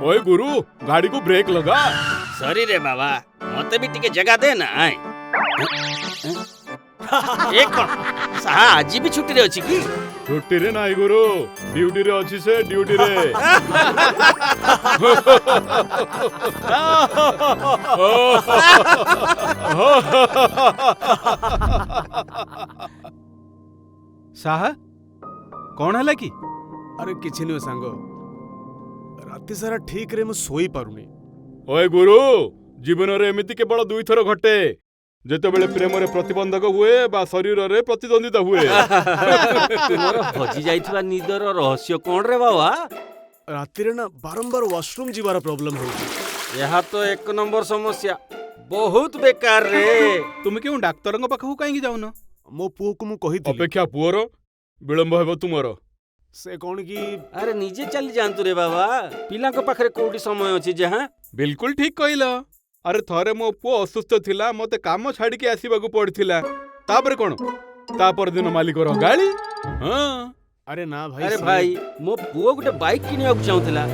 ओए गुरु, गाड़ी को ब्रेक लगा। सॉरी रे बाबा, मते भी टिके जगह दे ना। एक साहा आज भी छुट्टी रे अछि की? छुट्टी रे नाई गुरु, ड्यूटी रे अछि से ड्यूटी रे। साहा कौन है कि? अरे किछि नुहे सांग, राति सारा ठीक रे मु सोई पारुनी। ओए गुरु, जीवन रे एमिति केवल दुई थर घटे, जेतेबेले प्रेम रे प्रतिबंधक हुए बा शरीर रे प्रतिद्वंदिता हुए। तुमर भजी जाइथिबा निदर रहस्य कोन रे बाबा? राति रे ना बारंबार वॉशरूम जीवार प्रॉब्लम होउची। यह तो एक नंबर समस्या, बहुत बेकार रे। तुम क्यों डाक्तर पाखु कहीं जाऊन? मो पुओ को मु कहितली अपेक्षा पुअर विलंब हेबो तुमर। से कौन की? अरे निजे चली जानतु रे बाबा, पिला को पाखरे कोठी समय अछि जे? हां बिल्कुल ठीक कहला। अरे थरे मो पुओ असुस्थ थिला, मते काम छाड़ी के आसीबाकू पड़थिला। तापर कोन? तापर दिन मालिक रो गाली। हां अरे ना भाई, अरे भाई मो पुओ गुटे बाइक किनिया को चाहुथिला,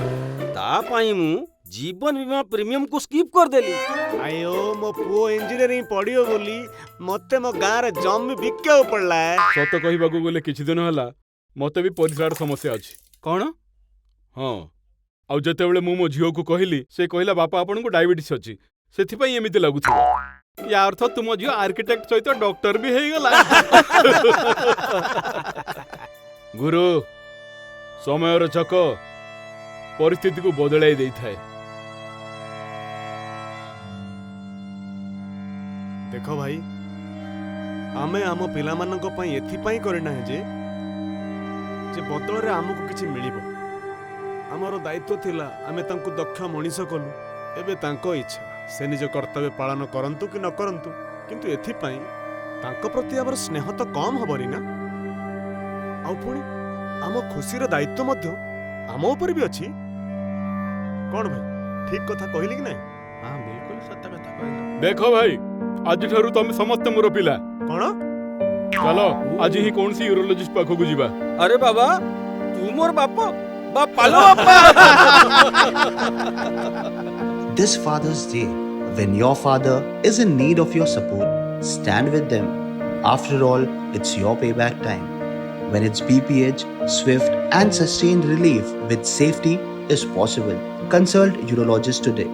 ता पई मु जीवन बीमा प्रीमियम को स्किप कर देली। आयो मो पुओ इंजीनियरिंग पढ़ियो बोली मते मो गां रे जमी बिक्के पड़ला है। सत कहिबाकू गेले किछि दिन हला मते भी परिसार समस्या अछि। कौन? हां आउ जेतेबेले मो झियो को कहली, से कहला बापा आपन को डायबिटीज अछि, सेथि पई एमिति लागुथिबो। या अर्थ तुम झियो आर्किटेक्ट सहित डॉक्टर भी हेई गला। गुरु, समय रो चक परिस्थिति को बदलाई देई थाए। देखो भाई, आमे आम पिला मानक पई एथि पई करना है जे बदल रे आमको किछि मिलिबो। हमरो दायित्व थिला, आमे तांको दक्ष मनीष कलु। एबे तांको इच्छा, से निज कर्तव्य पालन करंतु कि न करंतु, किंतु एथि पई तांको प्रति हमर स्नेह तो कम हबरी ना। आ पुणी आम खुशी रो दायित्व मध्य आम ऊपर भी अछि। कौन भाई, ठीक कथा कहली कि नहीं? हां बिल्कुल सत्य कथा कहला। देखो भाई, आज ठारू तुम समस्त मोर पिला। कौन? चलो आज ही कौन सी यूरोलॉजिस्ट पाखो को जीवा। अरे बाबा, तू मोर बापा पालो बापा। This Father's Day, when your father is in need of your support, stand with them. After all, it's your payback time. When it's BPH, swift and sustained relief with safety is possible. Consult urologist today.